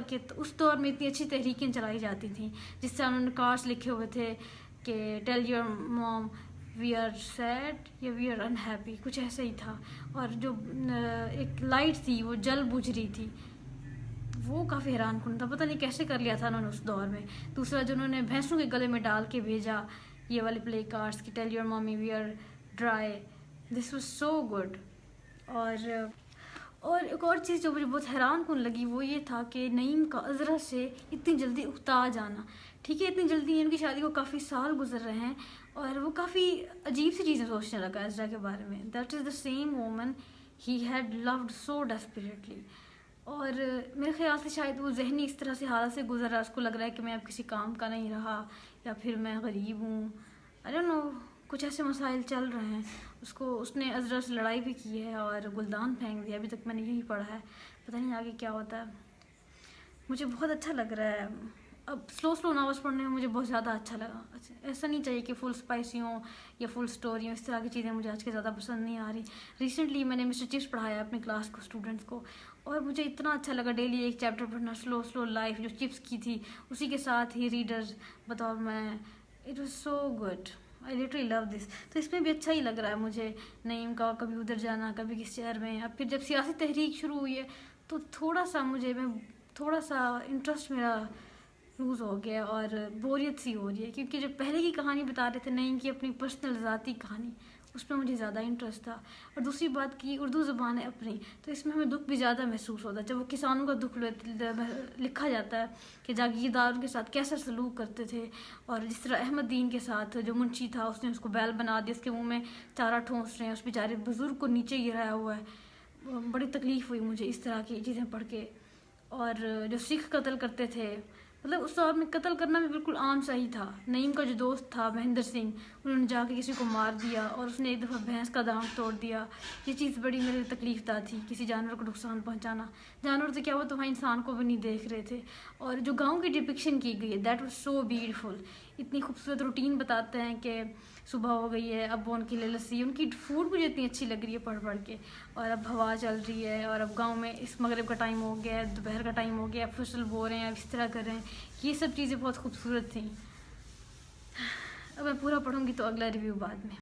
کہ اس دور میں اتنی اچھی تحریکیں چلائی جاتی تھیں، جس سے انہوں نے کارڈس لکھے ہوئے تھے کہ tell your mom we are sad یا وی آر انہیپی، کچھ ایسا ہی تھا. اور جو ایک لائٹ تھی وہ جل بجھ رہی تھی، وہ کافی حیران کن تھا. پتہ نہیں کیسے کر لیا تھا انہوں نے اس دور میں. دوسرا جو انہوں نے بھینسوں کے گلے میں ڈال کے بھیجا یہ والے پلے کارڈس کہ tell your mommy we are dry, this was so good. اور ایک اور چیز جو مجھے بہت حیران کن لگی وہ یہ تھا کہ نعیم کا عذرا سے اتنی جلدی اکتا جانا. ٹھیک ہے اتنی جلدی ان کی شادی کو کافی سال گزر رہے ہیں اور وہ کافی عجیب سی چیزیں سوچنے لگا عذرا کے بارے میں. That is the same woman he had loved so desperately. اور میرے خیال سے شاید وہ ذہنی اس طرح سے حالت سے گزر رہا ہے، اس کو لگ رہا ہے کہ میں اب کسی کام کا نہیں رہا یا پھر میں غریب ہوں، آئی ڈونٹ نو، کچھ ایسے مسائل چل رہے ہیں. اس نے عذرا سے لڑائی بھی کی ہے اور گلدان پھینک دیا. ابھی تک میں نے یہی پڑھا ہے، پتہ نہیں آگے کیا ہوتا ہے. مجھے بہت اچھا لگ رہا ہے. اب سلو ناولس پڑھنے میں مجھے بہت زیادہ اچھا لگا. ایسا نہیں چاہیے کہ فل اسپائسی ہوں یا فل اسٹوری ہوں، اس طرح کی چیزیں مجھے آج کے زیادہ پسند نہیں آ رہی. ریسنٹلی میں نے مسٹر چپس پڑھایا اپنے کلاس کو اسٹوڈنٹس کو، اور مجھے اتنا اچھا لگا ڈیلی ایک چیپٹر پڑھنا. سلو لائف جو چپس کی تھی اسی کے ساتھ ہی ریڈرز بطور میں، it was so good. I literally love this. تو اس میں بھی اچھا ہی لگ رہا ہے مجھے نعیم کا، کبھی ادھر جانا کبھی کس شہر میں. اب پھر جب سیاسی تحریک شروع ہوئی ہے تو تھوڑا سا انٹرسٹ میرا لوز ہو گیا اور بوریت سی ہو رہی ہے، کیونکہ جو پہلے کی کہانی بتا رہے تھے نعیم کی اپنی پرسنل ذاتی کہانی، اس میں مجھے زیادہ انٹرسٹ تھا. اور دوسری بات کی اردو زبان ہے اپنی، تو اس میں ہمیں دکھ بھی زیادہ محسوس ہوتا ہے. جب وہ کسانوں کا دکھ لکھا جاتا ہے کہ جاگیرداروں کے ساتھ کیسا سلوک کرتے تھے، اور جس طرح احمد دین کے ساتھ جو منشی تھا اس نے اس کو بیل بنا دیا، اس کے منہ میں چارہ ٹھونس رہے ہیں، اس بیچارے بزرگ کو نیچے گرایا ہوا ہے. بڑی تکلیف ہوئی مجھے اس طرح کی چیزیں پڑھ کے. اور جو سکھ قتل کرتے تھے، مطلب اس دور میں قتل کرنا بھی بالکل عام سا ہی تھا. نعیم کا جو دوست تھا مہندر سنگھ، انہوں نے جا کے کسی کو مار دیا اور اس نے ایک دفعہ بھینس کا دانت توڑ دیا. یہ چیز بڑی میرے تکلیف دہ تھی، کسی جانور کو نقصان پہنچانا. جانور تو کیا ہوا تو وہاں انسان کو بھی نہیں دیکھ رہے تھے. اور جو گاؤں کی ڈپکشن کی گئی ہے دیٹ واز سو بیوٹیفل. اتنی خوبصورت روٹین بتاتے ہیں کہ صبح ہو گئی ہے، اب وہ ان کے لیے لسی، ان کی فوڈ مجھے اتنی اچھی لگ رہی ہے پڑھ کے. اور اب ہوا چل رہی ہے اور اب گاؤں میں اس مغرب کا ٹائم ہو گیا ہے، دوپہر کا ٹائم ہو گیا، اب فصل بو رہے ہیں، اب اس طرح کر رہے ہیں. یہ سب چیزیں بہت خوبصورت تھیں. اب میں پورا پڑھوں گی تو اگلا ریویو بعد میں.